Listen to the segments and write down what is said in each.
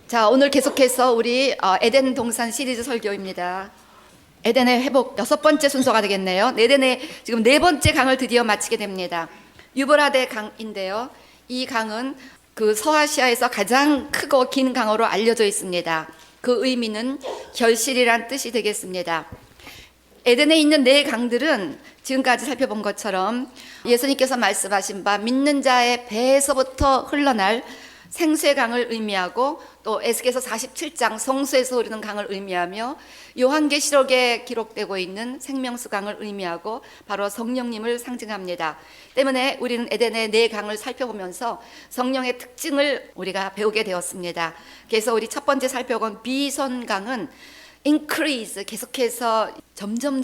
자, 오늘 계속해서 우리 에덴 동산 시리즈 설교입니다. 에덴의 회복 6번째 순서가 되겠네요. 에덴의 지금 4번째 강을 드디어 마치게 됩니다. 유브라데 강인데요. 이 강은 그 서아시아에서 가장 크고 긴 강으로 알려져 있습니다. 그 의미는 결실이란 뜻이 되겠습니다. 에덴에 있는 4강들은 지금까지 살펴본 것처럼 예수님께서 말씀하신 바 믿는 자의 배에서부터 흘러날 생수의 강을 의미하고, 또 에스겔서 47장 성수에서 흐르는 강을 의미하며, 요한계시록에 기록되고 있는 생명수 강을 의미하고 바로 성령님을 상징합니다. 때문에 우리는 에덴의 4강을 살펴보면서 성령의 특징을 우리가 배우게 되었습니다. 그래서 우리 첫 번째 살펴본 비선강은 increase, 계속해서 점점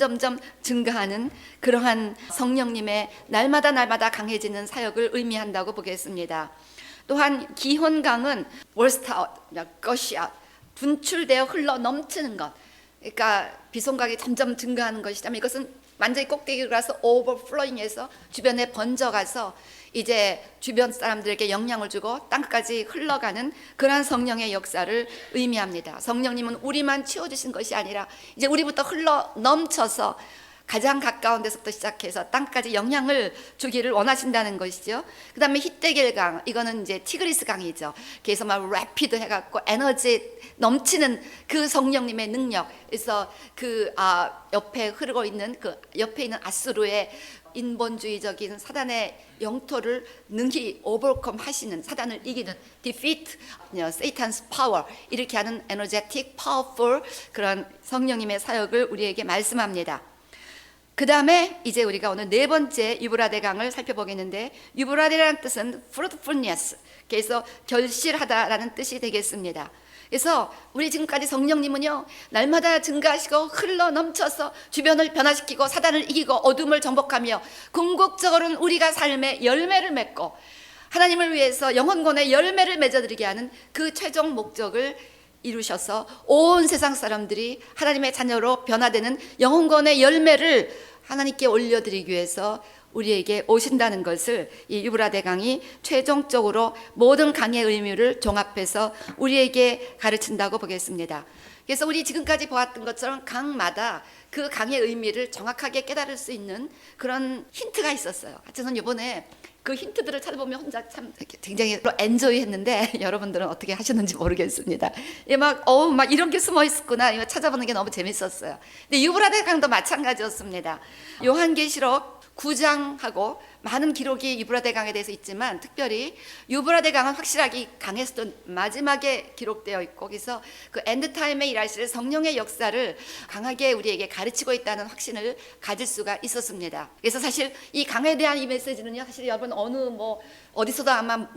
증가하는 그러한 성령님의 날마다 강해지는 사역을 의미한다고 보겠습니다. 또한 기혼강은 burst out, gush out, 분출되어 흘러 넘치는 것, 그러니까 비송강이 점점 증가하는 것이라면 이것은 완전히 꼭대기로 가서 overflowing해서 주변에 번져가서 이제 주변 사람들에게 영향을 주고 땅까지 흘러가는 그러한 성령의 역사를 의미합니다. 성령님은 우리만 치워주신 것이 아니라 이제 우리부터 흘러 넘쳐서 가장 가까운 데서부터 시작해서 땅까지 영향을 주기를 원하신다는 것이죠. 그 다음에 히데겔강, 이거는 이제 티그리스 강이죠. 그래서 막 래피드 해갖고 에너지 넘치는 그 성령님의 능력, 그래서 그 옆에 흐르고 있는 그 옆에 있는 아수르의 인본주의적인 사단의 영토를 능히 오버컴 하시는, 사단을 이기는 defeat Satan's power, 이렇게 하는 energetic, powerful 그런 성령님의 사역을 우리에게 말씀합니다. 그 다음에 이제 우리가 오늘 4번째 유브라데 강을 살펴보겠는데, 유브라데라는 뜻은 fruitfulness, 그래서 결실하다라는 뜻이 되겠습니다. 그래서 우리 지금까지 성령님은요, 날마다 증가하시고 흘러 넘쳐서 주변을 변화시키고 사단을 이기고 어둠을 정복하며 궁극적으로는 우리가 삶의 열매를 맺고 하나님을 위해서 영혼권의 열매를 맺어드리게 하는 그 최종 목적을 이루셔서 온 세상 사람들이 하나님의 자녀로 변화되는 영혼권의 열매를 하나님께 올려드리기 위해서 우리에게 오신다는 것을 이 유브라데 강이 최종적으로 모든 강의 의미를 종합해서 우리에게 가르친다고 보겠습니다. 그래서 우리 지금까지 보았던 것처럼 강마다 그 강의 의미를 정확하게 깨달을 수 있는 그런 힌트가 있었어요. 저는 이번에 그 힌트들을 찾아보면 혼자 참 굉장히 엔조이 했는데 여러분들은 어떻게 하셨는지 모르겠습니다. 막 이런 게 숨어 있었구나, 이거 찾아보는 게 너무 재밌었어요. 근데 유브라데 강도 마찬가지였습니다. 요한계시록 9장하고 많은 기록이 유브라데 강에 대해서 있지만, 특별히 유브라데 강은 확실하게 강에서도 마지막에 기록되어 있고, 그래서 그 엔드타임에 일하실 성령의 역사를 강하게 우리에게 가르치고 있다는 확신을 가질 수가 있었습니다. 그래서 사실 이 강에 대한 이 메시지는요, 사실 여러분 어디서도 아마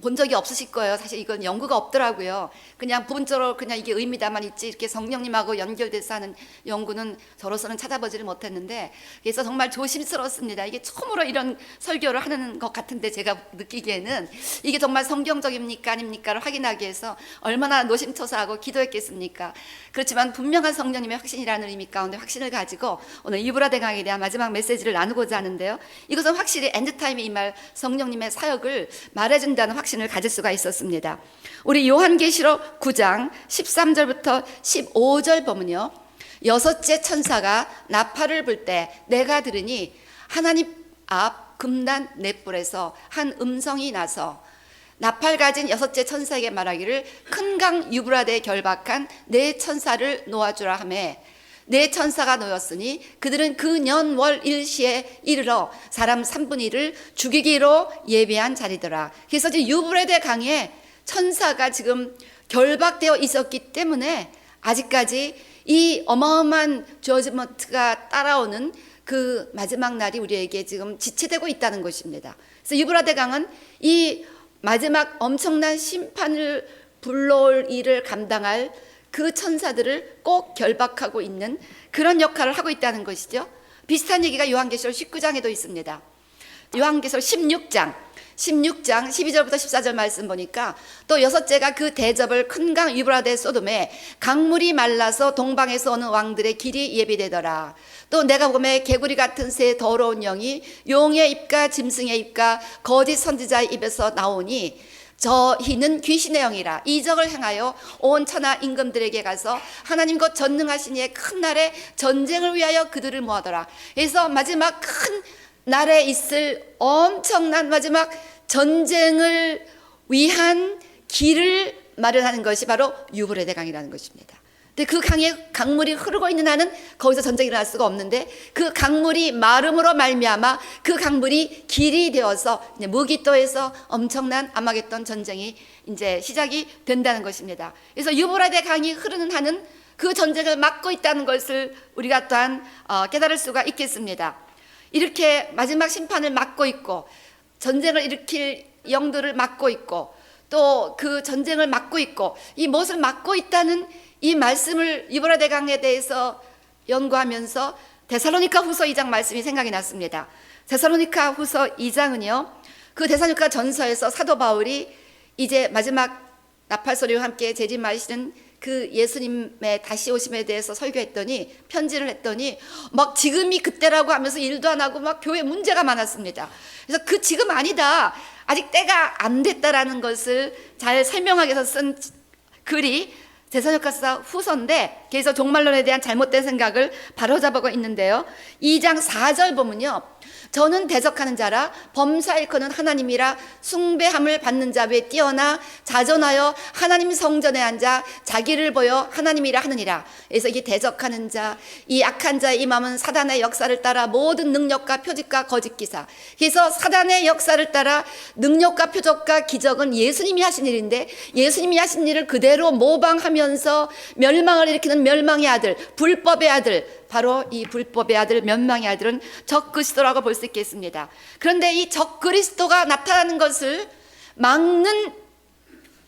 본 적이 없으실 거예요. 사실 이건 연구가 없더라고요. 그냥 부분적으로 그냥 이게 의미다만 있지, 이렇게 성령님하고 연결돼서 하는 연구는 저로서는 찾아보지를 못했는데, 그래서 정말 조심스럽습니다. 이게 처음으로 이런 설교를 하는 것 같은데, 제가 느끼기에는 이게 정말 성경적입니까 아닙니까를 확인하기 위해서 얼마나 노심초사하고 기도했겠습니까. 그렇지만 분명한 성령님의 확신이라는 의미 가운데 확신을 가지고 오늘 유브라데 강에 대한 마지막 메시지를 나누고자 하는데요, 이것은 확실히 엔드타임에 임할 성령님의 사역을 말해준다는 확신을 가질 수가 있었습니다. 우리 요한계시록 9장 13절부터 15절 보면요, 6째 천사가 나팔을 불 때 내가 들으니 하나님 앞 금단 넷불에서 한 음성이 나서 나팔 가진 6째 천사에게 말하기를, 큰 강 유브라데에 결박한 4천사를 놓아주라 하매, 4천사가 놓였으니 그들은 그 년 월 일시에 이르러 사람 3분의 1을 죽이기로 예비한 자리더라. 그래서 이제 유브라데 강에 천사가 지금 결박되어 있었기 때문에 아직까지 이 어마어마한 저지먼트가 따라오는 그 마지막 날이 우리에게 지금 지체되고 있다는 것입니다. 그래서 유브라데 강은 이 마지막 엄청난 심판을 불러올 일을 감당할 그 천사들을 꼭 결박하고 있는 그런 역할을 하고 있다는 것이죠. 비슷한 얘기가 요한계시록 19장에도 있습니다. 요한계시록 16장 12절부터 14절 말씀 보니까, 또 6째가 그 대접을 큰 강 유브라데 소돔에 강물이 말라서 동방에서 오는 왕들의 길이 예비되더라. 또 내가 보매 개구리 같은 새 더러운 영이 용의 입과 짐승의 입과 거짓 선지자의 입에서 나오니 저희는 귀신의 영이라 이적을 행하여 온 천하 임금들에게 가서 하나님과 전능하신 이의 큰 날에 전쟁을 위하여 그들을 모아더라. 그래서 마지막 큰 날에 있을 엄청난 마지막 전쟁을 위한 길을 마련하는 것이 바로 유브라데 강이라는 것입니다. 근데 그 강에 강물이 흐르고 있는 한은 거기서 전쟁이 일어날 수가 없는데, 그 강물이 마름으로 말미암아 그 강물이 길이 되어서 이제 무기토에서 엄청난 아마겟돈 전쟁이 이제 시작이 된다는 것입니다. 그래서 유브라데 강이 흐르는 한은 그 전쟁을 막고 있다는 것을 우리가 또한 깨달을 수가 있겠습니다. 이렇게 마지막 심판을 막고 있고 전쟁을 일으킬 영들을 막고 있고 또 그 전쟁을 막고 있고 이 무엇을 막고 있다는 이 말씀을 유브라데 강에 대해서 연구하면서 데살로니가 후서 2장 말씀이 생각이 났습니다. 데살로니가 후서 2장은요, 그 데살로니가 전서에서 사도 바울이 이제 마지막 나팔 소리와 함께 재림하시는 그 예수님의 다시 오심에 대해서 설교했더니, 편지를 했더니 막 지금이 그때라고 하면서 일도 안 하고 막 교회 문제가 많았습니다. 그래서 그 지금 아니다, 아직 때가 안 됐다라는 것을 잘 설명하기 위해서 쓴 글이 데살로니가서 후서인데, 그래서 종말론에 대한 잘못된 생각을 바로잡고 있는데요, 2장 4절 보면요, 저는 대적하는 자라 범사 일컫는 하나님이라 숭배함을 받는 자 위에 뛰어나 자전하여 하나님 성전에 앉아 자기를 보여 하나님이라 하느니라. 그래서 이게 대적하는 자, 이 악한 자의 이 마음은 사단의 역사를 따라 모든 능력과 표적과 거짓 기사, 그래서 사단의 역사를 따라 능력과 표적과 기적은 예수님이 하신 일인데, 예수님이 하신 일을 그대로 모방하면서 멸망을 일으키는 멸망의 아들, 불법의 아들, 바로 이 불법의 아들, 멸망의 아들은 적그리스도라고 볼 수 있겠습니다. 그런데 이 적그리스도가 나타나는 것을 막는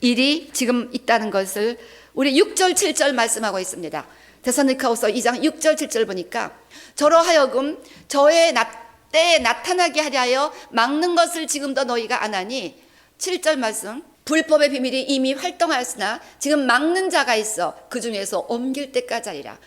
일이 지금 있다는 것을 우리 6절 7절 말씀하고 있습니다. 데살로니가후서 2장 6절 7절 보니까 저로 하여금 저의 때에 나타나게 하려 막는 것을 지금도 너희가 안 하니, 7절 말씀, 불법의 비밀이 이미 활동하였으나 지금 막는 자가 있어 그 중에서 옮길 때까지 하리라.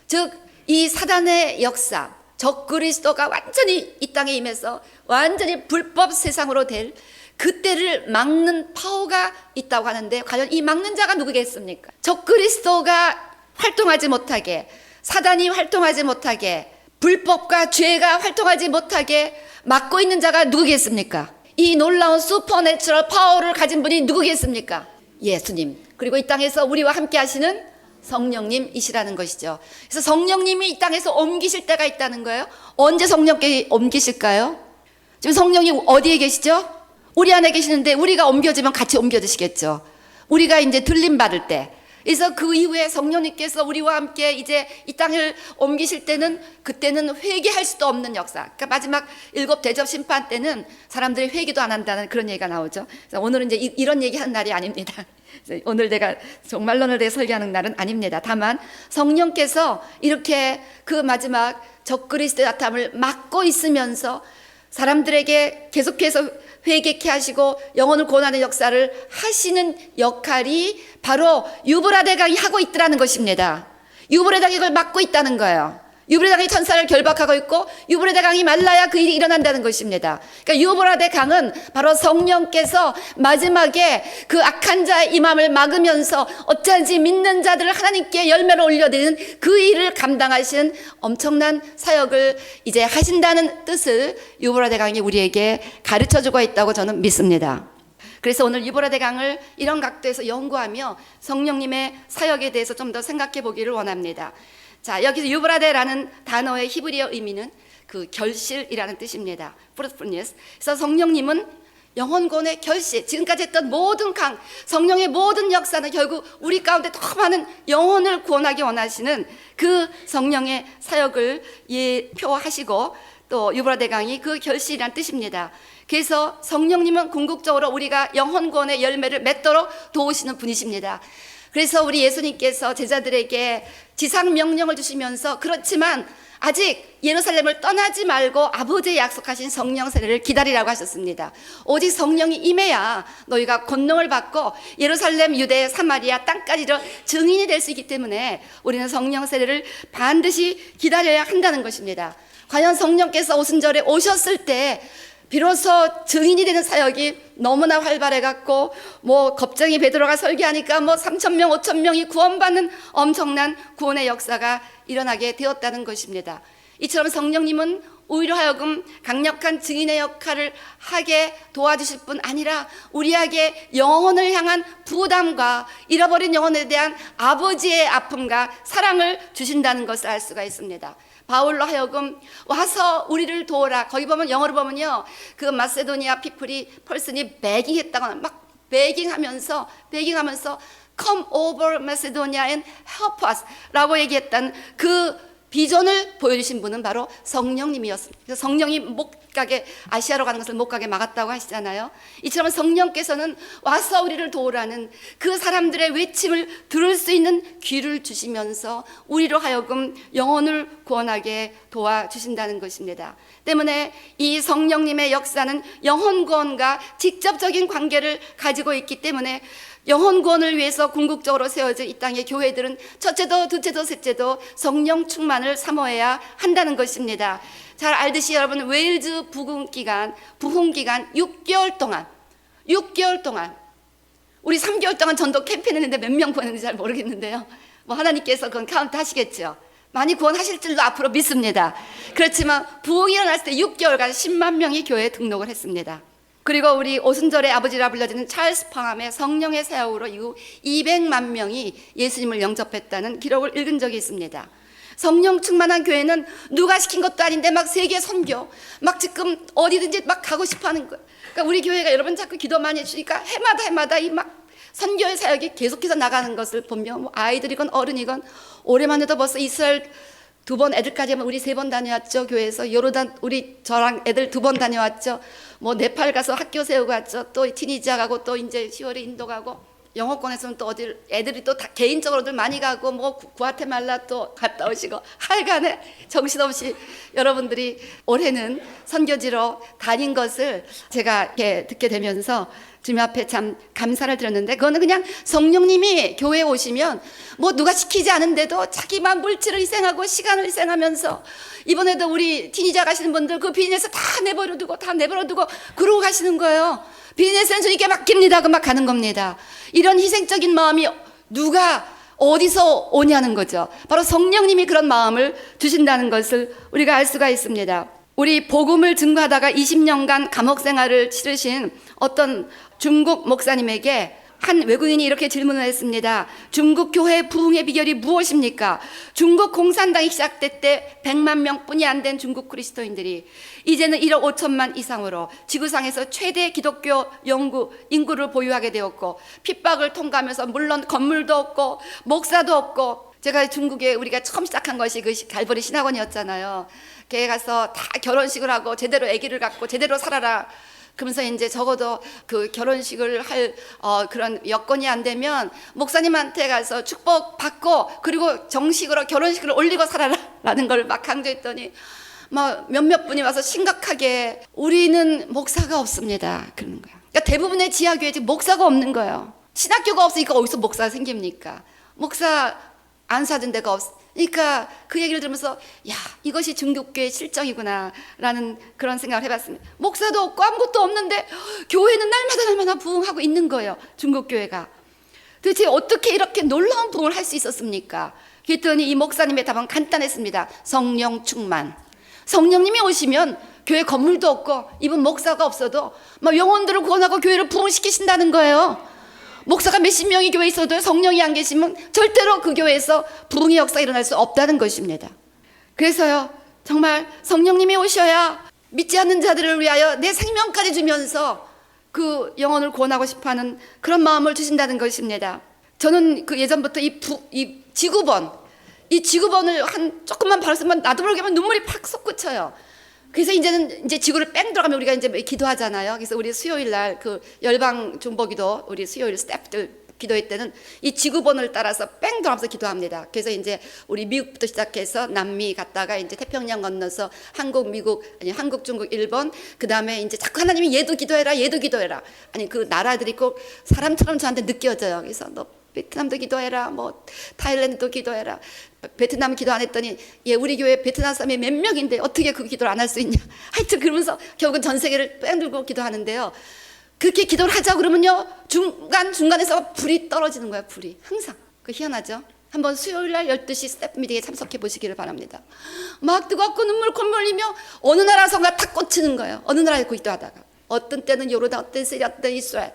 즉 이 사단의 역사, 적그리스도가 완전히 이 땅에 임해서 완전히 불법 세상으로 될 그때를 막는 파워가 있다고 하는데, 과연 이 막는 자가 누구겠습니까? 적그리스도가 활동하지 못하게, 사단이 활동하지 못하게, 불법과 죄가 활동하지 못하게 막고 있는 자가 누구겠습니까? 이 놀라운 슈퍼내추럴 파워를 가진 분이 누구겠습니까? 예수님, 그리고 이 땅에서 우리와 함께 하시는 성령님이시라는 것이죠. 그래서 성령님이 이 땅에서 옮기실 때가 있다는 거예요. 언제 성령께 옮기실까요? 지금 성령이 어디에 계시죠? 우리 안에 계시는데 우리가 옮겨지면 같이 옮겨지시겠죠. 우리가 이제 들림 받을 때. 그래서 그 이후에 성령님께서 우리와 함께 이제 이 땅을 옮기실 때는, 그때는 회개할 수도 없는 역사. 그러니까 마지막 7 대접 심판 때는 사람들이 회개도 안 한다는 그런 얘기가 나오죠. 그래서 오늘은 이제 이런 얘기하는 날이 아닙니다. 오늘 내가 종말론을 대해 설교하는 날은 아닙니다. 다만 성령께서 이렇게 그 마지막 적그리스도의 나타남을 막고 있으면서 사람들에게 계속해서 회개케 하시고 영혼을 구원하는 역사를 하시는 역할이 바로 유브라데 강이 하고 있더라는 것입니다. 유브라데 강이 이걸 막고 있다는 거예요. 유브라데 강이 천사를 결박하고 있고 유브라데 강이 말라야 그 일이 일어난다는 것입니다. 그러니까 유브라데 강은 바로 성령께서 마지막에 그 악한 자의 이 마음을 막으면서 어찌하든지 믿는 자들을 하나님께 열매를 올려드리는 그 일을 감당하시는 엄청난 사역을 이제 하신다는 뜻을 유브라데 강이 우리에게 가르쳐주고 있다고 저는 믿습니다. 그래서 오늘 유브라데 강을 이런 각도에서 연구하며 성령님의 사역에 대해서 좀 더 생각해 보기를 원합니다. 자, 여기서 유브라데라는 단어의 히브리어 의미는 그 결실이라는 뜻입니다. fruitfulness. 그래서 성령님은 영혼권의 결실, 지금까지 했던 모든 강, 성령의 모든 역사는 결국 우리 가운데 더 많은 영혼을 구원하기 원하시는 그 성령의 사역을 예표하시고, 또 유브라데 강이 그 결실이라는 뜻입니다. 그래서 성령님은 궁극적으로 우리가 영혼권의 열매를 맺도록 도우시는 분이십니다. 그래서 우리 예수님께서 제자들에게 지상 명령을 주시면서, 그렇지만 아직 예루살렘을 떠나지 말고 아버지의 약속하신 성령 세례를 기다리라고 하셨습니다. 오직 성령이 임해야 너희가 권능을 받고 예루살렘, 유대, 사마리아 땅까지로 증인이 될 수 있기 때문에 우리는 성령 세례를 반드시 기다려야 한다는 것입니다. 과연 성령께서 오순절에 오셨을 때 비로소 증인이 되는 사역이 너무나 활발해갖고 겁쟁이 베드로가 설교하니까 3,000명, 5,000명이 구원받는 엄청난 구원의 역사가 일어나게 되었다는 것입니다. 이처럼 성령님은 오히려 하여금 강력한 증인의 역할을 하게 도와주실 뿐 아니라 우리에게 영혼을 향한 부담과 잃어버린 영혼에 대한 아버지의 아픔과 사랑을 주신다는 것을 알 수가 있습니다. 바울로 하여금 와서 우리를 도우라. 거기 보면 영어로 보면요, 그 마세도니아 피플이 펄슨이 베깅했다고 막 베깅하면서 Come over Macedonia and help us 라고 얘기했던 그 비전을 보여주신 분은 바로 성령님이었습니다. 그래서 성령이 못 가게, 아시아로 가는 것을 못 가게 막았다고 하시잖아요. 이처럼 성령께서는 와서 우리를 도우라는 그 사람들의 외침을 들을 수 있는 귀를 주시면서 우리로 하여금 영혼을 구원하게 도와주신다는 것입니다. 때문에 이 성령님의 역사는 영혼 구원과 직접적인 관계를 가지고 있기 때문에 영혼 구원을 위해서 궁극적으로 세워진 이 땅의 교회들은 첫째도 둘째도 셋째도 성령 충만을 사모해야 한다는 것입니다. 잘 알듯이 여러분, 웨일즈 부흥 기간 6개월 동안 우리 3개월 동안 전도 캠페인 했는데 몇 명 구원했는지 잘 모르겠는데요. 하나님께서 그건 카운트 하시겠죠. 많이 구원하실 줄로 앞으로 믿습니다. 그렇지만 부흥이 일어났을 때 6개월간 10만 명이 교회에 등록을 했습니다. 그리고 우리 오순절의 아버지라 불려지는 찰스 팡함의 성령의 사역으로 이후 200만 명이 예수님을 영접했다는 기록을 읽은 적이 있습니다. 성령 충만한 교회는 누가 시킨 것도 아닌데 막 세계 선교, 막 지금 어디든지 막 가고 싶어 하는 거예요. 그러니까 우리 교회가 여러분 자꾸 기도 많이 해주니까 해마다 이 막 선교의 사역이 계속해서 나가는 것을 보면 아이들이건 어른이건 올해만 해도 벌써 이스라엘 2번, 애들까지 하면 우리 3번 다녀왔죠. 교회에서 요르단 저랑 애들 2번 다녀왔죠. 네팔 가서 학교 세우고 왔죠. 또 티니지아 가고 또 이제 10월에 인도 가고, 영어권에서는 또 어디 애들이 또 다 개인적으로들 많이 가고 구아테말라 또 갔다 오시고, 하여간에 정신없이 여러분들이 올해는 선교지로 다닌 것을 제가 이렇게 듣게 되면서 주님 앞에 참 감사를 드렸는데, 그거는 그냥 성령님이 교회에 오시면 누가 시키지 않은데도 자기만 물질을 희생하고 시간을 희생하면서, 이번에도 우리 티니자 가시는 분들 그 비즈니스 다 내버려두고 그러고 가시는 거예요. 비즈니스는 주님께 맡깁니다. 막 가는 겁니다. 이런 희생적인 마음이 누가 어디서 오냐는 거죠. 바로 성령님이 그런 마음을 주신다는 것을 우리가 알 수가 있습니다. 우리 복음을 증거하다가 20년간 감옥 생활을 치르신 어떤 중국 목사님에게 한 외국인이 이렇게 질문을 했습니다. 중국 교회 부흥의 비결이 무엇입니까? 중국 공산당이 시작될 때 100만 명뿐이 안 된 중국 그리스도인들이 이제는 1억 5천만 이상으로 지구상에서 최대 기독교 인구를 보유하게 되었고, 핍박을 통과하면서 물론 건물도 없고 목사도 없고, 제가 중국에 우리가 처음 시작한 것이 그 갈보리 신학원이었잖아요. 걔 가서 다 결혼식을 하고 제대로 아기를 갖고 제대로 살아라. 그러면서 이제 적어도 그 결혼식을 할 그런 여건이 안 되면 목사님한테 가서 축복 받고 그리고 정식으로 결혼식을 올리고 살아라라는 걸 막 강조했더니 몇몇 분이 와서 심각하게 우리는 목사가 없습니다 그러는 거야. 그러니까 대부분의 지하교회 지금 목사가 없는 거예요. 신학교가 없으니까 어디서 목사가 생깁니까? 목사 안 사준 데가 그러니까 그 얘기를 들으면서 이것이 중국교회의 실정이구나 라는 그런 생각을 해봤습니다. 목사도 없고 아무것도 없는데 교회는 날마다 부흥하고 있는 거예요. 중국교회가 도대체 어떻게 이렇게 놀라운 부흥을 할 수 있었습니까? 그랬더니 이 목사님의 답은 간단했습니다. 성령 충만. 성령님이 오시면 교회 건물도 없고 이분 목사가 없어도 영혼들을 구원하고 교회를 부흥시키신다는 거예요. 목사가 몇십 명이 교회에 있어도 성령이 안 계시면 절대로 그 교회에서 부흥의 역사가 일어날 수 없다는 것입니다. 그래서요, 정말 성령님이 오셔야 믿지 않는 자들을 위하여 내 생명까지 주면서 그 영혼을 구원하고 싶어하는 그런 마음을 주신다는 것입니다. 저는 그 예전부터 이 지구본을 한 조금만 바랐으면 나도 모르게 눈물이 팍 솟구쳐요. 그래서 이제는 지구를 뺑 들어가면 우리가 이제 기도하잖아요. 그래서 우리 수요일 날 그 열방 중보기도 우리 수요일 스태프들 기도회 때는 이 지구본을 따라서 뺑 돌아가면서 기도합니다. 그래서 이제 우리 미국부터 시작해서 남미 갔다가 이제 태평양 건너서 한국, 중국, 일본, 그 다음에 이제 자꾸 하나님이 얘도 기도해라. 아니 그 나라들이 꼭 사람처럼 저한테 느껴져요. 그래서 너 베트남도 기도해라, 뭐 타일랜드도 기도해라. 베트남 기도 안 했더니 우리 교회 베트남 사람이 몇 명인데 어떻게 그 기도를 안 할 수 있냐. 하여튼 그러면서 결국은 전 세계를 빼들고 기도하는데요. 그렇게 기도를 하자 그러면요, 중간에서 불이 떨어지는 거예요. 불이 항상. 그 희한하죠. 한번 수요일 날 12시 스태프 미팅에 참석해 보시기를 바랍니다. 막 뜨겁고 눈물 콧물 흘리며 어느 나라 성가 탁 꽂히는 거예요. 어느 나라에 기도하다가. 어떤 때는 요르단, 어떤 시리아, 어떤 이스라엘.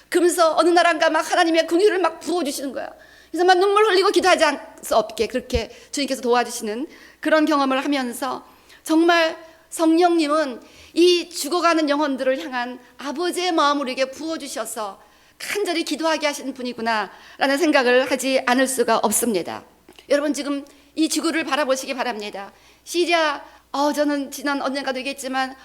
그러면서 어느 나라인가 막 하나님의 긍휼을 막 부어주시는 거예요. 그래서 막 눈물 흘리고 기도하지 않을 수 없게 그렇게 주님께서 도와주시는 그런 경험을 하면서 정말 성령님은 이 죽어가는 영혼들을 향한 아버지의 마음을 우리에게 부어주셔서 간절히 기도하게 하시는 분이구나 라는 생각을 하지 않을 수가 없습니다. 여러분 지금 이 지구를 바라보시기 바랍니다. 시리아, 저는 지난 언젠가도 얘기했지만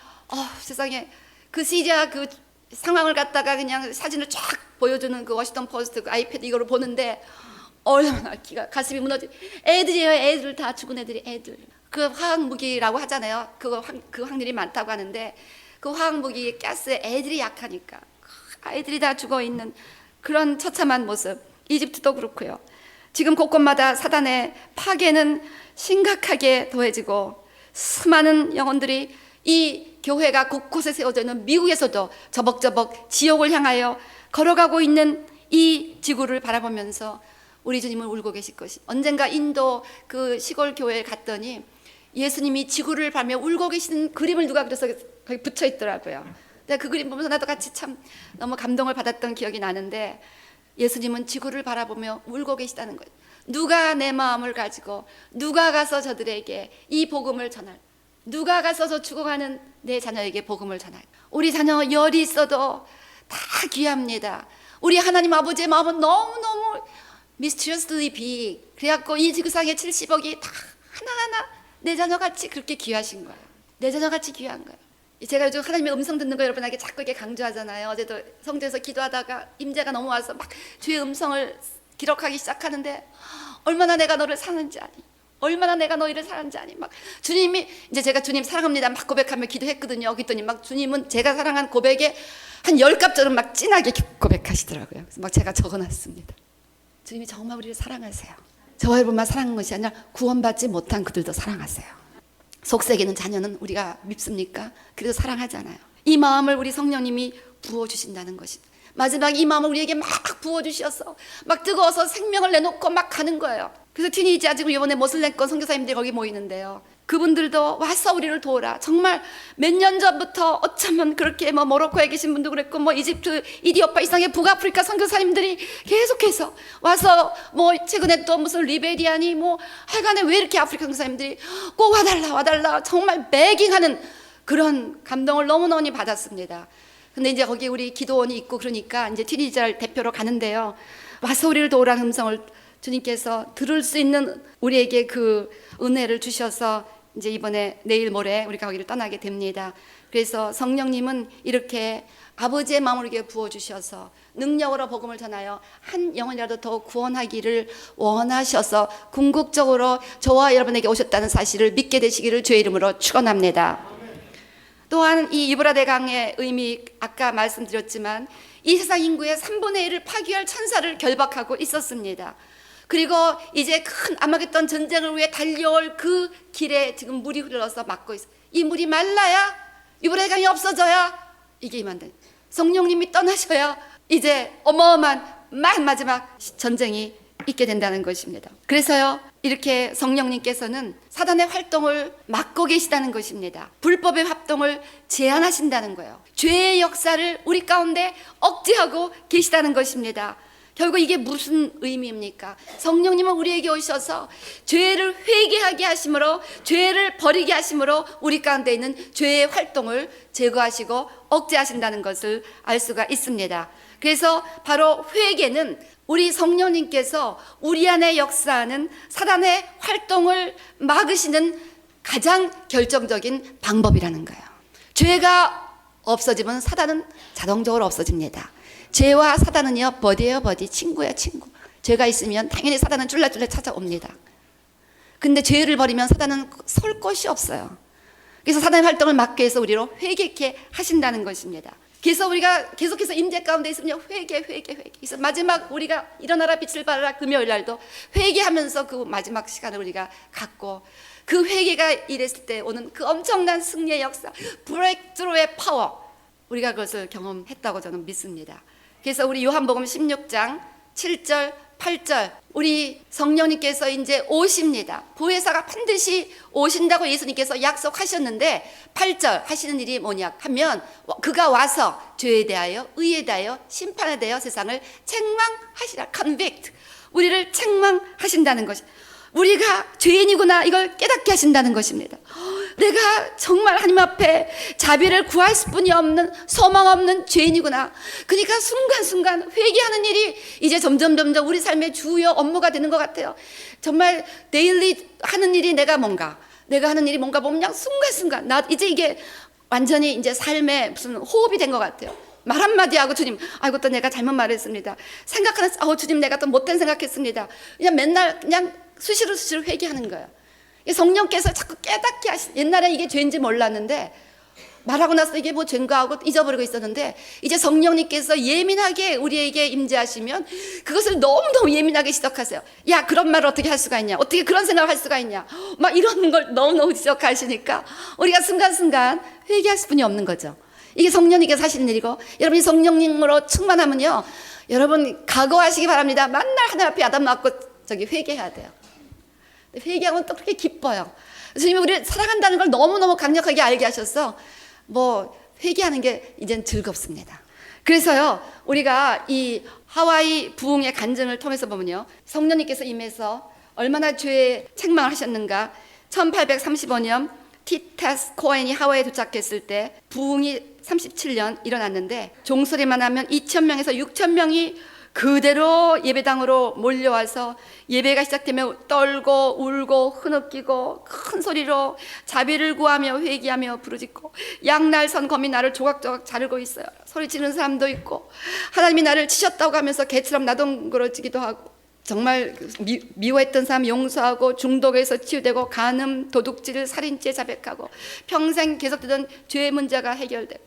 세상에 그 시리아 그 상황을 갖다가 그냥 사진을 쫙 보여주는 그 워싱턴 포스트 그 아이패드 이거를 보는데 얼마나 가슴이 무너지. 애들이에요. 애들 다 죽은 애들이 애들. 그 화학 무기라고 하잖아요. 그 확률이 많다고 하는데 그 화학 무기 가스에 애들이 약하니까 아이들이 다 죽어 있는 그런 처참한 모습. 이집트도 그렇고요. 지금 곳곳마다 사단의 파괴는 심각하게 더해지고 수많은 영혼들이 이 교회가 곳곳에 세워져 있는 미국에서도 저벅저벅 지옥을 향하여 걸어가고 있는 이 지구를 바라보면서 우리 주님은 울고 계실 것이. 언젠가 인도 그 시골 교회에 갔더니 예수님이 지구를 바라며 울고 계시는 그림을 누가 그려서 거기 붙여 있더라고요. 내가 그 그림 보면서 나도 같이 참 너무 감동을 받았던 기억이 나는데 예수님은 지구를 바라보며 울고 계시다는 거예요. 누가 내 마음을 가지고 누가 가서 저들에게 이 복음을 전할, 누가 가서 저 죽어가는 내 자녀에게 복음을 전할. 우리 자녀 열이 있어도 다 귀합니다. 우리 하나님 아버지의 마음은 너무너무 mysteriously big. 그래갖고 이 지구상에 70억이 다 하나하나 내 자녀같이 그렇게 귀하신 거예요. 내 자녀같이 귀한 거예요. 제가 요즘 하나님의 음성 듣는 거 여러분에게 자꾸 이렇게 강조하잖아요. 어제도 성전에서 기도하다가 임재가 넘어와서 막 주의 음성을 기록하기 시작하는데 얼마나 내가 너를 사랑하는지 아니, 얼마나 내가 너희를 사랑하는지 아니. 막 주님이 이제 제가 주님 사랑합니다 막 고백하며 기도했거든요. 그랬더니 막 주님은 제가 사랑한 고백에 한 10갑절은 막 진하게 고백하시더라고요. 그래서 막 제가 적어놨습니다. 주님이 정말 우리를 사랑하세요. 저와 여러분만 사랑하는 것이 아니라 구원받지 못한 그들도 사랑하세요. 속삭이는 자녀는 우리가 밉습니까? 그래도 사랑하잖아요. 이 마음을 우리 성령님이 부어주신다는 것이, 마지막에 이 마음을 우리에게 막 부어주셔서 막 뜨거워서 생명을 내놓고 막 가는 거예요. 그래서 튀니지아 지금 이번에 모슬렘권 선교사님들이 거기 모이는데요. 그분들도 와서 우리를 도우라. 정말 몇 년 전부터 어쩌면 그렇게 모로코에 계신 분도 그랬고 이집트, 이디오파 이상의 북아프리카 선교사님들이 계속해서 와서 최근에 또 무슨 리베리아니 하여간에 왜 이렇게 아프리카 선교사님들이 꼭 와달라 정말 베깅하는 그런 감동을 너무너무 받았습니다. 근데 이제 거기 우리 기도원이 있고 그러니까 이제 튀니지아를 대표로 가는데요. 와서 우리를 도우라는 음성을 주님께서 들을 수 있는 우리에게 그 은혜를 주셔서 이제 이번에 내일 모레 우리가 거기를 떠나게 됩니다. 그래서 성령님은 이렇게 아버지의 마음을 우리에게 부어주셔서 능력으로 복음을 전하여 한 영혼이라도 더 구원하기를 원하셔서 궁극적으로 저와 여러분에게 오셨다는 사실을 믿게 되시기를 주의 이름으로 축원합니다. 또한 이 유브라데 강의 의미 아까 말씀드렸지만 이 세상 인구의 3분의 1을 파괴할 천사를 결박하고 있었습니다. 그리고 이제 큰 아마겟돈 전쟁을 위해 달려올 그 길에 지금 물이 흘러서 막고 있어요. 이 물이 말라야 유브라데 강이 없어져야 이게 임한다. 성령님이 떠나셔야 이제 어마어마한 마지막 전쟁이 있게 된다는 것입니다. 그래서요 이렇게 성령님께서는 사단의 활동을 막고 계시다는 것입니다. 불법의 활동을 제한하신다는 거예요. 죄의 역사를 우리 가운데 억제하고 계시다는 것입니다. 결국 이게 무슨 의미입니까? 성령님은 우리에게 오셔서 죄를 회개하게 하심으로, 죄를 버리게 하심으로 우리 가운데 있는 죄의 활동을 제거하시고 억제하신다는 것을 알 수가 있습니다. 그래서 바로 회개는 우리 성령님께서 우리 안에 역사하는 사단의 활동을 막으시는 가장 결정적인 방법이라는 거예요. 죄가 없어지면 사단은 자동적으로 없어집니다. 죄와 사단은요 버디예요. 버디, 친구예요. 친구. 죄가 있으면 당연히 사단은 쫄라쫄라 찾아옵니다. 근데 죄를 버리면 사단은 설 곳이 없어요. 그래서 사단의 활동을 막기 위해서 우리로 회개케 하신다는 것입니다. 그래서 우리가 계속해서 임재 가운데 있으면 회개. 그래서 마지막 우리가 일어나라 빛을 발하라 금요일 날도 회개하면서 그 마지막 시간을 우리가 갖고 그 회개가 이랬을 때 오는 그 엄청난 승리의 역사, 브레이크스루의 파워, 우리가 그것을 경험했다고 저는 믿습니다. 그래서 우리 요한복음 16장 7절 8절 우리 성령님께서 이제 오십니다. 보혜사가 반드시 오신다고 예수님께서 약속하셨는데 8절 하시는 일이 뭐냐 하면 그가 와서 죄에 대하여 의에 대하여 심판에 대하여 세상을 책망하시라. convict, 우리를 책망하신다는 것이, 우리가 죄인이구나 이걸 깨닫게 하신다는 것입니다. 내가 정말 하나님 앞에 자비를 구할 수뿐이 없는 소망 없는 죄인이구나. 그러니까 순간순간 회개하는 일이 이제 점점 우리 삶의 주요 업무가 되는 것 같아요. 정말 데일리 하는 일이 내가 하는 일이 뭔가 보면 그냥 순간순간 나 이제 이게 완전히 이제 삶의 무슨 호흡이 된 것 같아요. 말 한마디 하고 주님, 아이고 또 내가 잘못 말했습니다. 생각하는, 주님 내가 또 못된 생각했습니다. 그냥 맨날 그냥 수시로 회개하는 거예요. 성령께서 자꾸 깨닫게 옛날에 이게 죄인지 몰랐는데 말하고 나서 이게 뭐 죄인가 하고 잊어버리고 있었는데 이제 성령님께서 예민하게 우리에게 임재하시면 그것을 너무너무 예민하게 지적하세요. 야, 그런 말을 어떻게 할 수가 있냐, 어떻게 그런 생각을 할 수가 있냐, 막 이런 걸 너무너무 지적하시니까 우리가 순간순간 회개할 수뿐이 없는 거죠. 이게 성령님께서 하시는 일이고, 여러분이 성령님으로 충만하면요, 여러분 각오하시기 바랍니다. 맨날 하나님 앞에 야단 맞고 회개해야 돼요. 회개하면 또 그렇게 기뻐요. 주님이 우리를 사랑한다는 걸 너무너무 강력하게 알게 하셔서 회개하는 게 이젠 즐겁습니다. 그래서요, 우리가 이 하와이 부흥의 간증을 통해서 보면요, 성령님께서 임해서 얼마나 죄에 책망을 하셨는가. 1835년 티타스 코엔이 하와이에 도착했을 때 부흥이 37년 일어났는데 종소리만 하면 2,000명에서 6,000명이 그대로 예배당으로 몰려와서 예배가 시작되면 떨고 울고 흐느끼고 큰 소리로 자비를 구하며 회개하며 부르짖고, 양날선 검이 나를 조각조각 자르고 있어요. 소리치는 사람도 있고, 하나님이 나를 치셨다고 하면서 개처럼 나동그러지기도 하고, 정말 미워했던 사람 용서하고, 중독에서 치유되고, 간음, 도둑질, 살인죄 자백하고, 평생 계속되던 죄의 문제가 해결되고,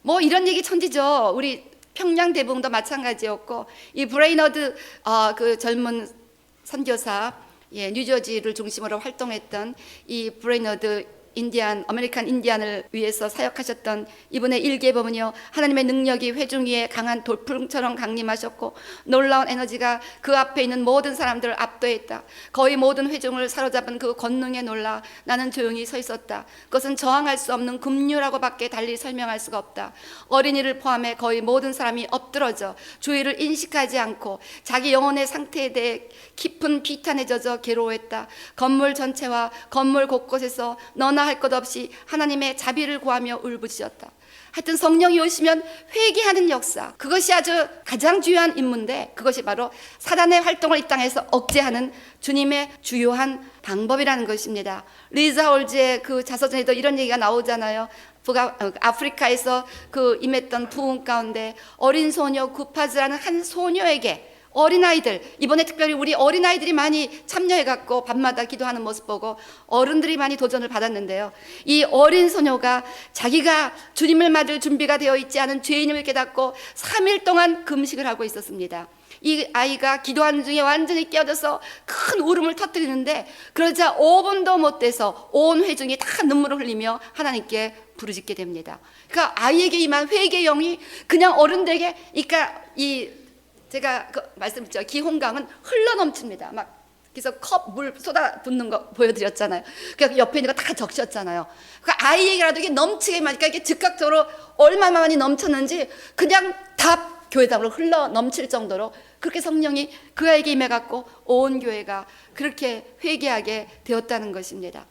뭐 이런 얘기 천지죠. 우리 평양 대부흥도 마찬가지였고, 이 브레이너드 그 젊은 선교사, 뉴저지를 중심으로 활동했던 이 브레이너드 아메리칸 인디안을 위해서 사역하셨던 이분의 일기에 보면요, 하나님의 능력이 회중 위에 강한 돌풍처럼 강림하셨고 놀라운 에너지가 그 앞에 있는 모든 사람들을 압도했다. 거의 모든 회중을 사로잡은 그 권능에 놀라 나는 조용히 서 있었다. 그것은 저항할 수 없는 급류라고밖에 달리 설명할 수가 없다. 어린이를 포함해 거의 모든 사람이 엎드러져 주의를 인식하지 않고 자기 영혼의 상태에 대해 깊은 비탄에 젖어 괴로워했다. 건물 전체와 건물 곳곳에서 너나 할 것 없이 하나님의 자비를 구하며 울부짖었다. 하여튼 성령이 오시면 회개하는 역사, 그것이 아주 가장 중요한 임무인데, 그것이 바로 사단의 활동을 이 땅에서 억제하는 주님의 주요한 방법이라는 것입니다. 리자 홀즈의 그 자서전에도 이런 얘기가 나오잖아요. 아프리카에서 그 임했던 부흥 가운데 어린 소녀 구파즈라는 한 소녀에게, 어린아이들, 이번에 특별히 우리 어린아이들이 많이 참여해갖고 밤마다 기도하는 모습 보고 어른들이 많이 도전을 받았는데요, 이 어린 소녀가 자기가 주님을 맞을 준비가 되어 있지 않은 죄인임을 깨닫고 3일 동안 금식을 하고 있었습니다. 이 아이가 기도하는 중에 완전히 깨어져서 큰 울음을 터뜨리는데, 그러자 5분도 못 돼서 온 회중이 다 눈물을 흘리며 하나님께 부르짖게 됩니다. 그러니까 아이에게 임한 회개의 영이 그냥 어른들에게, 그러니까 제가 말씀드렸죠. 기홍강은 흘러넘칩니다. 막 그래서 컵 물 쏟아 붓는 거 보여드렸잖아요. 그러니까 옆에 있는 거 다 적셨잖아요. 그러니까 아이에게라도 이게 넘치게 하니까 이게 즉각적으로 얼마나 많이 넘쳤는지 그냥 다 교회당으로 흘러 넘칠 정도로 그렇게 성령이 그 아이에게 임해갖고 온 교회가 그렇게 회개하게 되었다는 것입니다.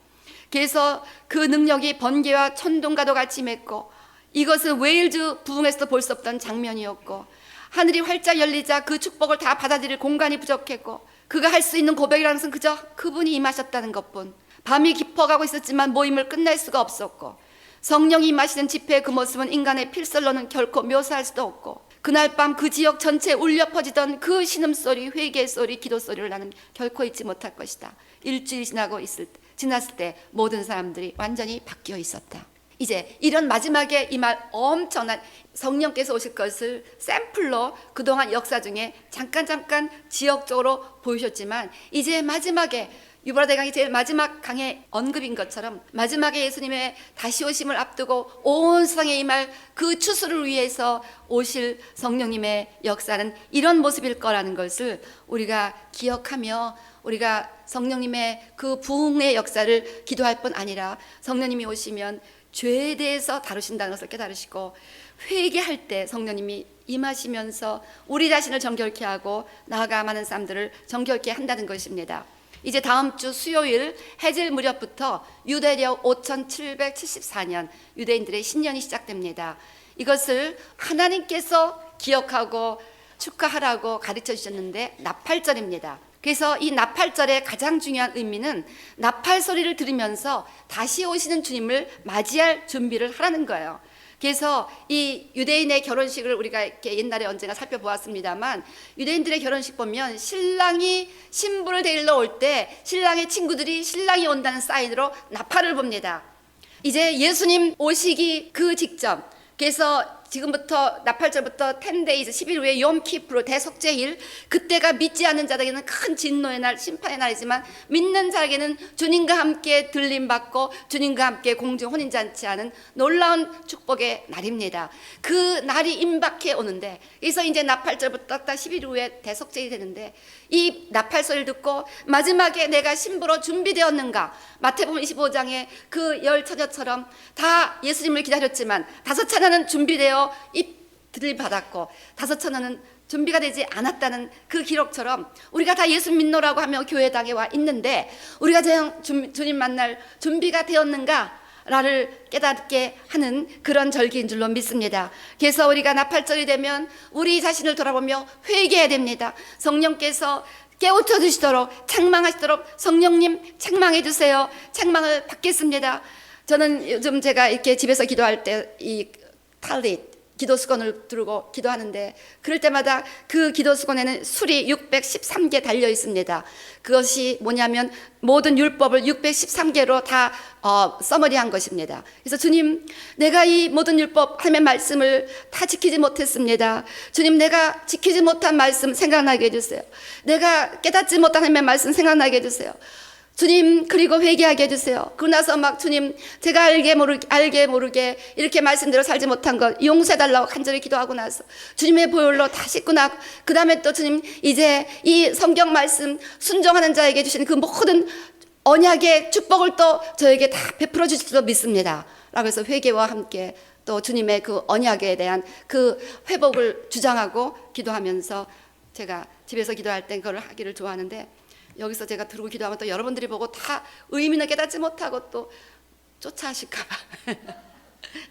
그래서 그 능력이 번개와 천둥과도 같이 임했고, 이것은 웨일즈 부흥에서도 볼 수 없던 장면이었고, 하늘이 활짝 열리자 그 축복을 다 받아들일 공간이 부족했고, 그가 할 수 있는 고백이라는 것은 그저 그분이 임하셨다는 것뿐. 밤이 깊어가고 있었지만 모임을 끝낼 수가 없었고, 성령이 임하시는 집회의 그 모습은 인간의 필설로는 결코 묘사할 수도 없고, 그날 밤 그 지역 전체에 울려 퍼지던 그 신음소리, 회개소리, 기도소리를 나는 결코 잊지 못할 것이다. 일주일이 지났을 때 모든 사람들이 완전히 바뀌어 있었다. 이제 이런 마지막에 이 말 엄청난 성령께서 오실 것을 샘플로 그동안 역사 중에 잠깐 지역적으로 보이셨지만 이제 마지막에 유보라 대강이 제일 마지막 강의 언급인 것처럼 마지막에 예수님의 다시 오심을 앞두고 온 세상에 임할 그 추수를 위해서 오실 성령님의 역사는 이런 모습일 거라는 것을 우리가 기억하며 우리가 성령님의 그 부흥의 역사를 기도할 뿐 아니라 성령님이 오시면 죄에 대해서 다루신다는 것을 깨달으시고 회개할 때 성령님이 임하시면서 우리 자신을 정결케 하고 나아가 많은 사람들을 정결케 한다는 것입니다. 이제 다음 주 수요일 해질 무렵부터 유대력 5774년 유대인들의 신년이 시작됩니다. 이것을 하나님께서 기억하고 축하하라고 가르쳐 주셨는데 나팔절입니다. 그래서 이 나팔절의 가장 중요한 의미는 나팔 소리를 들으면서 다시 오시는 주님을 맞이할 준비를 하라는 거예요. 그래서 이 유대인의 결혼식을 우리가 이렇게 옛날에 언젠가 살펴보았습니다만 유대인들의 결혼식 보면 신랑이 신부를 데리러 올 때 신랑의 친구들이 신랑이 온다는 사인으로 나팔을 봅니다. 이제 예수님 오시기 그 직전, 그래서 지금부터 나팔절부터 10days 10일 후에 욤키프로 대속죄일, 그때가 믿지 않는 자에게는 큰 진노의 날, 심판의 날이지만 믿는 자에게는 주님과 함께 들림받고 주님과 함께 공중 혼인잔치하는 놀라운 축복의 날입니다. 그 날이 임박해 오는데, 그래서 이제 나팔절부터 딱 10일 후에 대속죄일이 되는데 이 나팔 소리를 듣고 마지막에 내가 신부로 준비되었는가, 마태복음 25장에 그 열 처녀처럼 다 예수님을 기다렸지만 다섯 처녀는 준비되어 입들을 받았고 다섯 처녀는 준비가 되지 않았다는 그 기록처럼 우리가 다 예수 믿노라고 하며 교회당에 와 있는데 우리가 주님 만날 준비가 되었는가 라를 깨닫게 하는 그런 절기인 줄로 믿습니다. 그래서 우리가 나팔절이 되면 우리 자신을 돌아보며 회개해야 됩니다. 성령께서 깨우쳐 주시도록, 책망하시도록 성령님 책망해 주세요. 책망을 받겠습니다. 저는 요즘 제가 이렇게 집에서 기도할 때 이 탈릿 기도 수건을 들고 기도하는데 그럴 때마다 그 기도 수건에는 술이 613개 달려 있습니다. 그것이 뭐냐면 모든 율법을 613개로 다 서머리한 것입니다. 그래서 주님, 내가 이 모든 율법 하나님의 말씀을 다 지키지 못했습니다. 주님, 내가 지키지 못한 말씀 생각나게 해주세요. 내가 깨닫지 못한 하나님의 말씀 생각나게 해주세요. 주님, 그리고 회개하게 해주세요. 그러고 나서 막 주님, 제가 알게 모르게 이렇게 말씀대로 살지 못한 것 용서해달라고 간절히 기도하고 나서 주님의 보혈로 다 씻고 나고 그 다음에 또 주님, 이제 이 성경 말씀 순종하는 자에게 주신 그 모든 언약의 축복을 또 저에게 다 베풀어 주실 줄 믿습니다 라고 해서 회개와 함께 또 주님의 그 언약에 대한 그 회복을 주장하고 기도하면서 제가 집에서 기도할 때 그걸 하기를 좋아하는데, 여기서 제가 들고 기도하면 또 여러분들이 보고 다 의미는 깨닫지 못하고 또 쫓아하실까봐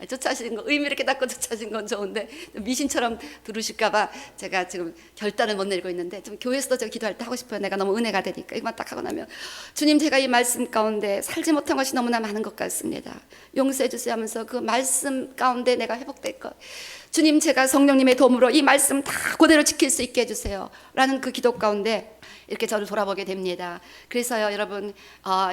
쫓아하시는 거, 의미를 깨닫고 쫓아하시는 건 좋은데 미신처럼 들으실까봐 제가 지금 결단을 못 내리고 있는데, 좀 교회에서도 제가 기도할 때 하고 싶어요. 내가 너무 은혜가 되니까. 이것만 딱 하고 나면 주님, 제가 이 말씀 가운데 살지 못한 것이 너무나 많은 것 같습니다. 용서해 주세요 하면서 그 말씀 가운데 내가 회복될 것, 주님, 제가 성령님의 도움으로 이 말씀 다 그대로 지킬 수 있게 해주세요 라는 그 기도 가운데 이렇게 저를 돌아보게 됩니다. 그래서요, 여러분,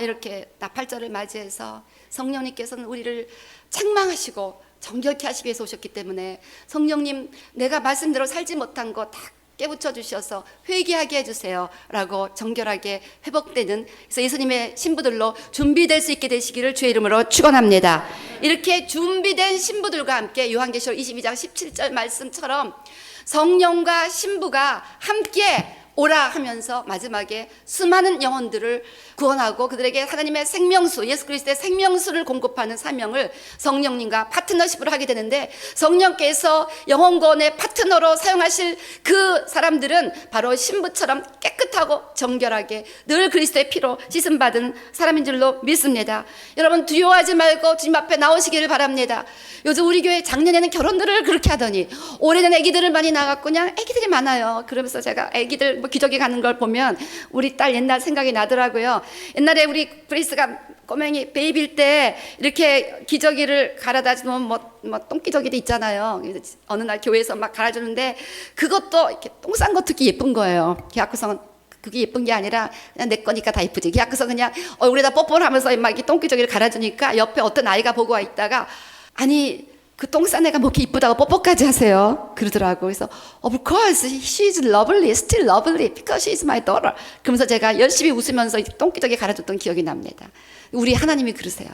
이렇게 나팔절을 맞이해서 성령님께서는 우리를 책망하시고 정결케 하시기 위해서 오셨기 때문에 성령님, 내가 말씀대로 살지 못한 거 다 깨우쳐 주셔서 회개하게 해주세요 라고 정결하게 회복되는, 그래서 예수님의 신부들로 준비될 수 있게 되시기를 주의 이름으로 축원합니다. 이렇게 준비된 신부들과 함께 요한계시록 22장 17절 말씀처럼 성령과 신부가 함께 오라 하면서 마지막에 수많은 영혼들을 구원하고 그들에게 하나님의 생명수, 예수 그리스도의 생명수를 공급하는 사명을 성령님과 파트너십으로 하게 되는데, 성령께서 영혼 구원의 파트너로 사용하실 그 사람들은 바로 신부처럼 깨끗하고 정결하게 늘 그리스도의 피로 씻음받은 사람인 줄로 믿습니다. 여러분, 두려워하지 말고 주님 앞에 나오시기를 바랍니다. 요즘 우리 교회 작년에는 결혼들을 그렇게 하더니 올해는 아기들을 많이 낳았고 그냥 아기들이 많아요. 그러면서 제가 아기들 기저귀 가는 걸 보면 우리 딸 옛날 생각이 나더라고요. 옛날에 우리 브리스가 꼬맹이 베이비일 때 이렇게 기저귀를 갈아다 주면 뭐 똥기저귀도 있잖아요. 어느 날 교회에서 막 갈아주는데 그것도 이렇게 똥 싼 거 특히 예쁜 거예요. 그래갖고서 그게 예쁜 게 아니라 그냥 내 거니까 다 예쁘지. 그래서 그냥 얼굴에다 뽀뽀를 하면서 막 이렇게 똥기저귀를 갈아주니까 옆에 어떤 아이가 보고 와 있다가 아니 그 똥 싼 애가 뭐 이렇게 이쁘다고 뽀뽀까지 하세요? 그러더라고. 그래서 of course she's lovely, still lovely because she's my daughter. 그러면서 제가 열심히 웃으면서 똥기저귀 갈아줬던 기억이 납니다. 우리 하나님이 그러세요.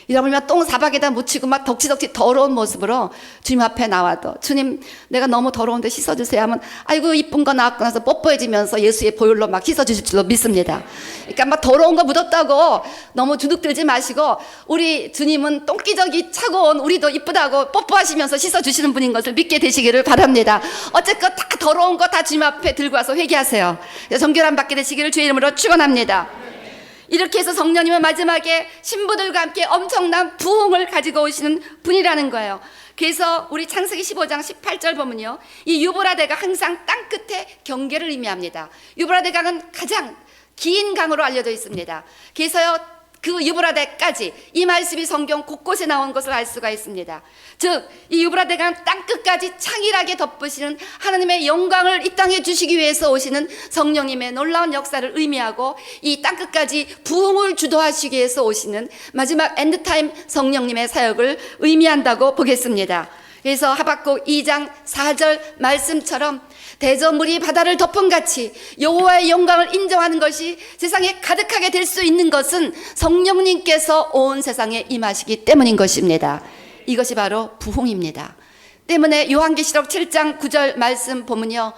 이러면 똥 사박에다 묻히고 막 덕지덕지 더러운 모습으로 주님 앞에 나와도 주님 내가 너무 더러운데 씻어주세요 하면 아이고 이쁜 거 나왔고 나서 뽀뽀해지면서 예수의 보혈로 막 씻어주실 줄로 믿습니다. 그러니까 막 더러운 거 묻었다고 너무 주눅들지 마시고 우리 주님은 똥기저귀 차고 온 우리도 이쁘다고 뽀뽀하시면서 씻어주시는 분인 것을 믿게 되시기를 바랍니다. 어쨌건 다 더러운 거 다 주님 앞에 들고 와서 회개하세요. 정결함 받게 되시기를 주의 이름으로 축원합니다. 이렇게 해서 성령님은 마지막에 신부들과 함께 엄청난 부흥을 가지고 오시는 분이라는 거예요. 그래서 우리 창세기 15장 18절 보면요, 이 유브라데가 항상 땅 끝에 경계를 의미합니다. 유브라데 강은 가장 긴 강으로 알려져 있습니다. 그래서요 그 유브라데까지 이 말씀이 성경 곳곳에 나온 것을 알 수가 있습니다. 즉 이 유브라데 강 땅 끝까지 창일하게 덮으시는 하나님의 영광을 이 땅에 주시기 위해서 오시는 성령님의 놀라운 역사를 의미하고 이 땅 끝까지 부흥을 주도하시기 위해서 오시는 마지막 엔드타임 성령님의 사역을 의미한다고 보겠습니다. 그래서 하박국 2장 4절 말씀처럼 대저물이 바다를 덮음같이 여호와의 영광을 인정하는 것이 세상에 가득하게 될 수 있는 것은 성령님께서 온 세상에 임하시기 때문인 것입니다. 이것이 바로 부흥입니다. 때문에 요한계시록 7장 9절 말씀 보면요,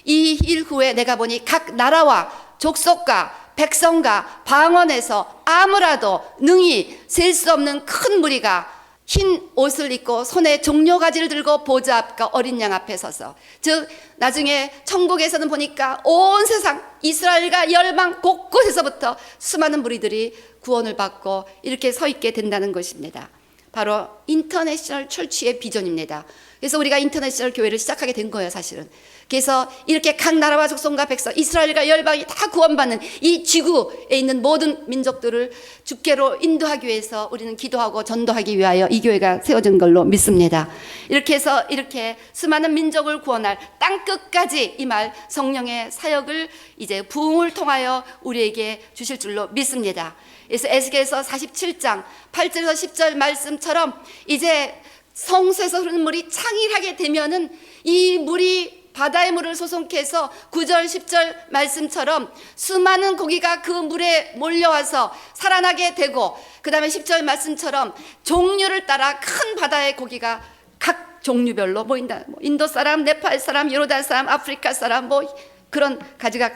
이 일 후에 내가 보니 각 나라와 족속과 백성과 방언에서 아무라도 능히 셀 수 없는 큰 무리가 흰 옷을 입고 손에 종려가지를 들고 보좌 앞과 어린 양 앞에 서서, 즉 나중에 천국에서는 보니까 온 세상 이스라엘과 열방 곳곳에서부터 수많은 무리들이 구원을 받고 이렇게 서 있게 된다는 것입니다. 바로 인터내셔널 철치의 비전입니다. 그래서 우리가 인터내셔널 교회를 시작하게 된 거예요, 사실은. 그래서 이렇게 각 나라와 족속과 백성, 이스라엘과 열방이 다 구원받는 이 지구에 있는 모든 민족들을 주께로 인도하기 위해서 우리는 기도하고 전도하기 위하여 이 교회가 세워진 걸로 믿습니다. 이렇게 해서 이렇게 수많은 민족을 구원할 땅 끝까지 임할 성령의 사역을 이제 부흥을 통하여 우리에게 주실 줄로 믿습니다. 그래서 에스겔서 47장 8절에서 10절 말씀처럼 이제 성소에서 흐르는 물이 창일하게 되면은 이 물이 바다의 물을 소송케 해서 9절 10절 말씀처럼 수많은 고기가 그 물에 몰려와서 살아나게 되고, 그 다음에 10절 말씀처럼 종류를 따라 큰 바다의 고기가 각 종류별로 모인다. 인도 사람, 네팔 사람, 요르단 사람, 아프리카 사람, 뭐 그런 가지각,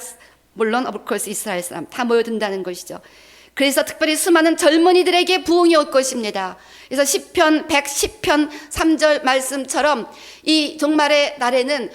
물론 오브코스 이스라엘 사람 다 모여든다는 것이죠. 그래서 특별히 수많은 젊은이들에게 부흥이 올 것입니다. 그래서 시편 110편 3절 말씀처럼 이 종말의 날에는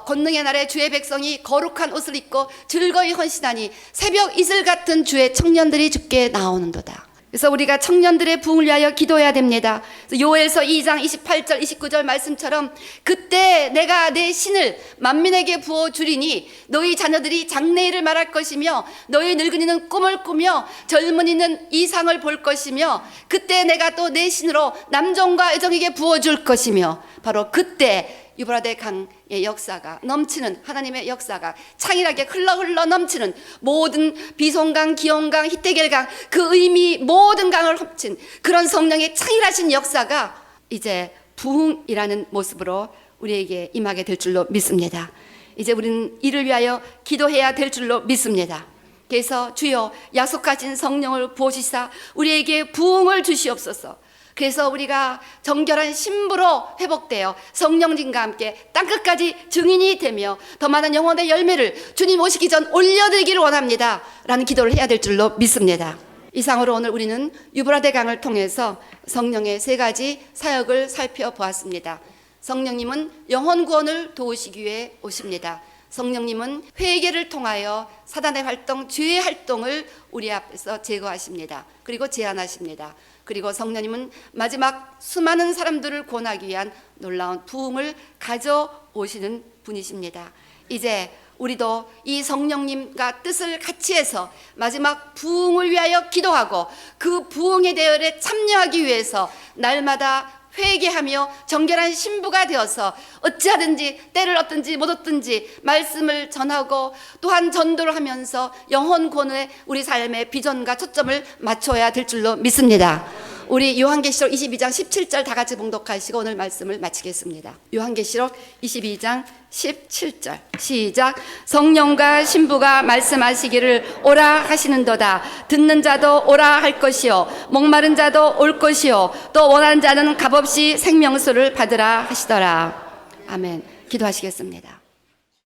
권능의 날에 주의 백성이 거룩한 옷을 입고 즐거이 헌신하니 새벽 이슬 같은 주의 청년들이 주께 나오는도다. 그래서 우리가 청년들의 부흥을 위하여 기도해야 됩니다. 요엘서 2장 28절 29절 말씀처럼 그때 내가 내 신을 만민에게 부어주리니 너희 자녀들이 장래일을 말할 것이며 너희 늙은이는 꿈을 꾸며 젊은이는 이상을 볼 것이며 그때 내가 또 내 신으로 남종과 여종에게 부어줄 것이며, 바로 그때 유브라데 강의 역사가 넘치는, 하나님의 역사가 창일하게 흘러 넘치는 모든 비송강, 기온강, 히데겔강, 그 의미 모든 강을 훔친 그런 성령의 창일하신 역사가 이제 부흥이라는 모습으로 우리에게 임하게 될 줄로 믿습니다. 이제 우리는 이를 위하여 기도해야 될 줄로 믿습니다. 그래서 주여 약속하신 성령을 부어주시사 우리에게 부흥을 주시옵소서. 그래서 우리가 정결한 신부로 회복되어 성령님과 함께 땅끝까지 증인이 되며 더 많은 영혼의 열매를 주님 오시기 전 올려드리기를 원합니다 라는 기도를 해야 될 줄로 믿습니다. 이상으로 오늘 우리는 유브라데 강을 통해서 성령의 세 가지 사역을 살펴보았습니다. 성령님은 영혼 구원을 도우시기 위해 오십니다. 성령님은 회개를 통하여 사단의 활동, 죄의 활동을 우리 앞에서 제거하십니다. 그리고 제한하십니다. 그리고 성령님은 마지막 수많은 사람들을 구원하기 위한 놀라운 부흥을 가져오시는 분이십니다. 이제 우리도 이 성령님과 뜻을 같이 해서 마지막 부흥을 위하여 기도하고 그 부흥의 대열에 참여하기 위해서 날마다 회개하며 정결한 신부가 되어서 어찌하든지 때를 얻든지 못 얻든지 말씀을 전하고 또한 전도를 하면서 영혼 구원의 우리 삶의 비전과 초점을 맞춰야 될 줄로 믿습니다. 우리 요한계시록 22장 17절 다 같이 봉독하시고 오늘 말씀을 마치겠습니다. 요한계시록 22장 17절 시작. 성령과 신부가 말씀하시기를 오라 하시는도다. 듣는 자도 오라 할 것이요 목마른 자도 올 것이요 또 원하는 자는 값없이 생명수를 받으라 하시더라. 아멘. 기도하시겠습니다.